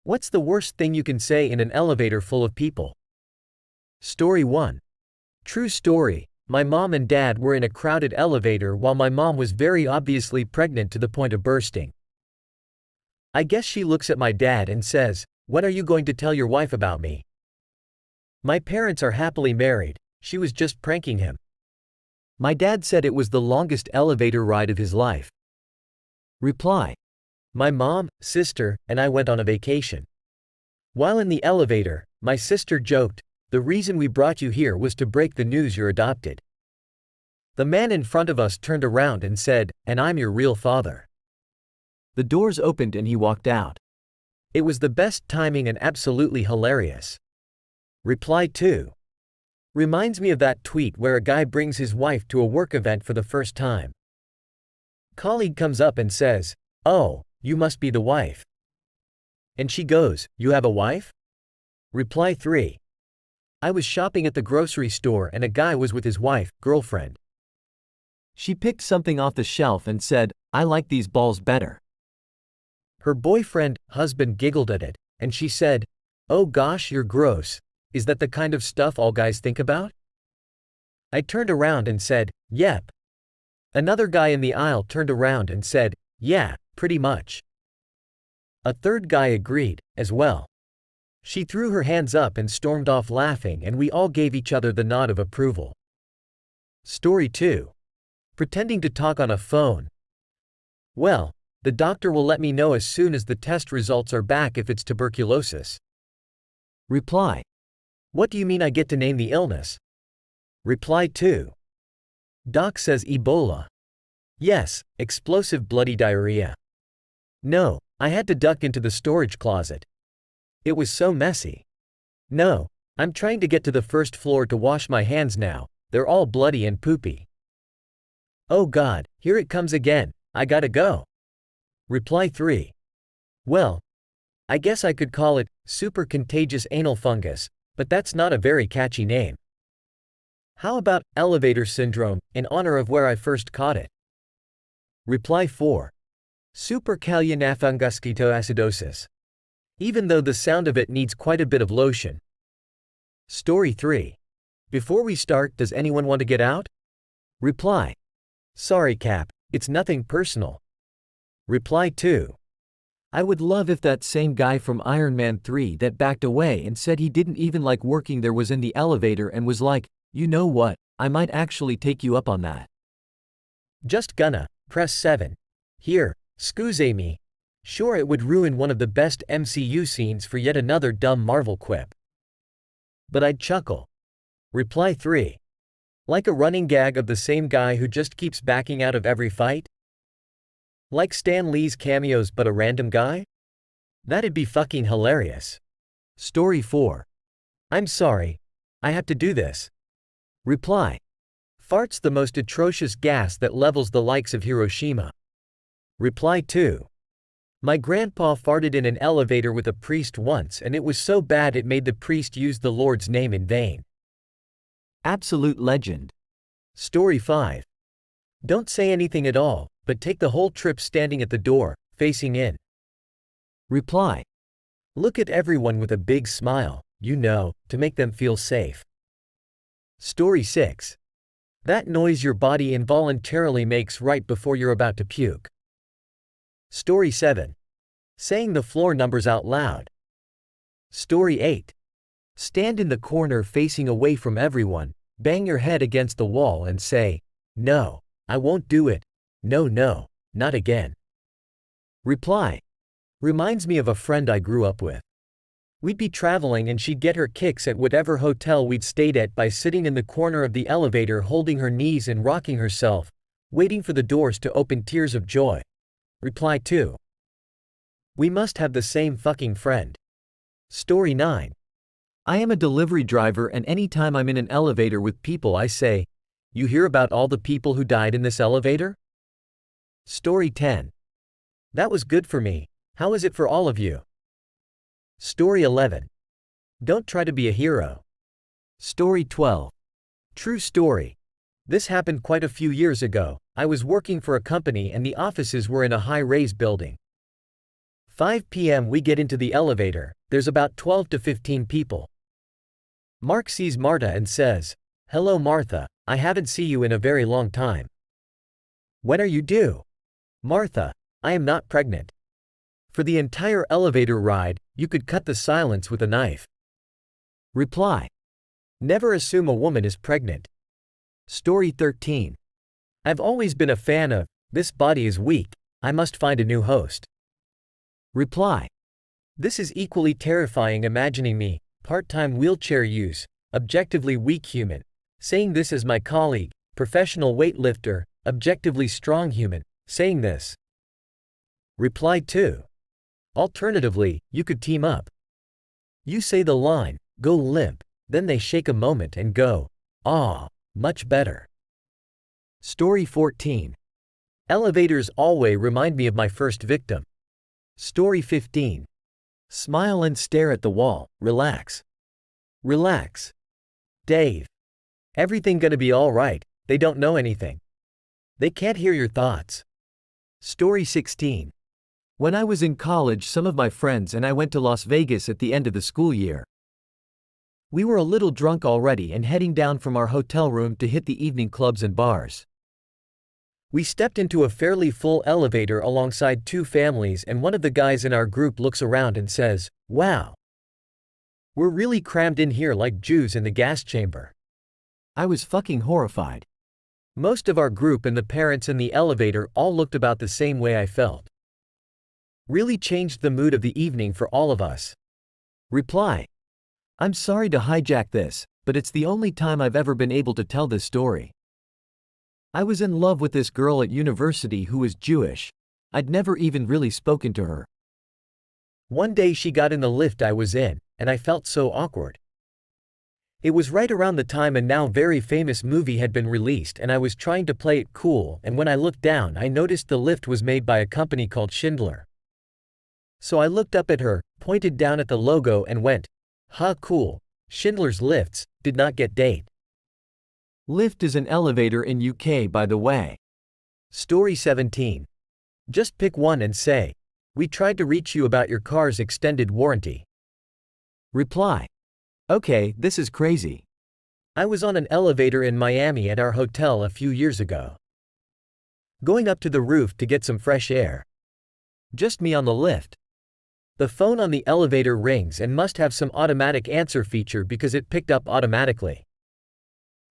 What's the worst thing you can say in an elevator full of people? Story 1. True story. My mom and dad were in a crowded elevator while my mom was very obviously pregnant to the point of bursting. I guess she looks at my dad and says, "What are you going to tell your wife about me?" My parents are happily married, she was just pranking him. My dad said it was the longest elevator ride of his life. Reply. My mom, sister, and I went on a vacation. While in the elevator, my sister joked, "The reason we brought you here was to break the news you're adopted." The man in front of us turned around and said, "And I'm your real father." The doors opened and he walked out. It was the best timing and absolutely hilarious. Reply 2. Reminds me of that tweet where a guy brings his wife to a work event for the first time. Colleague comes up and says, "Oh, you must be the wife." And she goes, "You have a wife?" Reply 3. I was shopping at the grocery store and a guy was with his wife, girlfriend. She picked something off the shelf and said, "I like these balls better." Her boyfriend, husband giggled at it, and she said, "Oh gosh, you're gross. Is that the kind of stuff all guys think about?" I turned around and said, "Yep." Another guy in the aisle turned around and said, "Yeah, pretty much." A third guy agreed, as well. She threw her hands up and stormed off laughing and we all gave each other the nod of approval. Story 2. Pretending to talk on a phone. Well, the doctor will let me know as soon as the test results are back if it's tuberculosis. Reply. What do you mean I get to name the illness? Reply 2. Doc says Ebola. Yes, explosive bloody diarrhea. No, I had to duck into the storage closet. It was so messy. No, I'm trying to get to the first floor to wash my hands now, they're all bloody and poopy. Oh God, here it comes again, I gotta go. Reply 3. Well, I guess I could call it super contagious anal fungus, but that's not a very catchy name. How about elevator syndrome, in honor of where I first caught it? Reply 4. Supercalionafungusquitoacidosis. Even though the sound of it needs quite a bit of lotion. Story 3. Before we start, does anyone want to get out? Reply. Sorry Cap, it's nothing personal. Reply 2. I would love if that same guy from Iron Man 3 that backed away and said he didn't even like working there was in the elevator and was like, "You know what, I might actually take you up on that." Just gonna press 7. Here, excuse me. Sure, it would ruin one of the best MCU scenes for yet another dumb Marvel quip. But I'd chuckle. Reply 3. Like a running gag of the same guy who just keeps backing out of every fight? Like Stan Lee's cameos but a random guy? That'd be fucking hilarious. Story 4. I'm sorry. I have to do this. Reply. Fart's the most atrocious gas that levels the likes of Hiroshima. Reply 2. My grandpa farted in an elevator with a priest once and it was so bad it made the priest use the Lord's name in vain. Absolute legend. Story 5. Don't say anything at all, but take the whole trip standing at the door, facing in. Reply. Look at everyone with a big smile, to make them feel safe. Story 6. That noise your body involuntarily makes right before you're about to puke. Story 7. Saying the floor numbers out loud. Story 8. Stand in the corner facing away from everyone, bang your head against the wall and say, "No, I won't do it. No, not again." Reply. Reminds me of a friend I grew up with. We'd be traveling and she'd get her kicks at whatever hotel we'd stayed at by sitting in the corner of the elevator holding her knees and rocking herself, waiting for the doors to open, tears of joy. Reply 2. We must have the same fucking friend. Story 9. I am a delivery driver and anytime I'm in an elevator with people I say, "You hear about all the people who died in this elevator?" Story 10. That was good for me. How is it for all of you? Story 11. Don't try to be a hero. Story 12. True story. This happened quite a few years ago. I was working for a company and the offices were in a high-rise building. 5 p.m. we get into the elevator, there's about 12 to 15 people. Mark sees Marta and says, "Hello Martha, I haven't seen you in a very long time. When are you due?" Martha, "I am not pregnant." For the entire elevator ride, you could cut the silence with a knife. Reply. Never assume a woman is pregnant. Story 13. I've always been a fan of, "This body is weak, I must find a new host." Reply. This is equally terrifying imagining me, part-time wheelchair use, objectively weak human, saying this as my colleague, professional weightlifter, objectively strong human, saying this. Reply 2. Alternatively, you could team up. You say the line, "Go limp," then they shake a moment and go, "Ah, much better." Story 14. Elevators always remind me of my first victim. Story 15. Smile and stare at the wall, relax. Relax. Dave. Everything gonna be alright, they don't know anything. They can't hear your thoughts. Story 16. When I was in college, some of my friends and I went to Las Vegas at the end of the school year. We were a little drunk already and heading down from our hotel room to hit the evening clubs and bars. We stepped into a fairly full elevator alongside two families and one of the guys in our group looks around and says, "Wow. We're really crammed in here like Jews in the gas chamber." I was fucking horrified. Most of our group and the parents in the elevator all looked about the same way I felt. Really changed the mood of the evening for all of us. Reply. I'm sorry to hijack this, but it's the only time I've ever been able to tell this story. I was in love with this girl at university who was Jewish. I'd never even really spoken to her. One day she got in the lift I was in, and I felt so awkward. It was right around the time a now very famous movie had been released and I was trying to play it cool, and when I looked down I noticed the lift was made by a company called Schindler. So I looked up at her, pointed down at the logo and went, "Ha cool, Schindler's Lifts, did not get date." Lift is an elevator in UK by the way. Story 17. Just pick one and say, "We tried to reach you about your car's extended warranty." Reply. Okay, this is crazy. I was on an elevator in Miami at our hotel a few years ago. Going up to the roof to get some fresh air. Just me on the lift. The phone on the elevator rings and must have some automatic answer feature because it picked up automatically.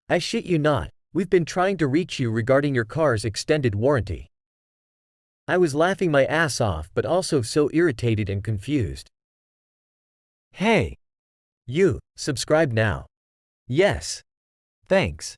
I shit you not, we've been trying to reach you regarding your car's extended warranty. I was laughing my ass off but also so irritated and confused. Hey! You, subscribe now. Yes. Thanks.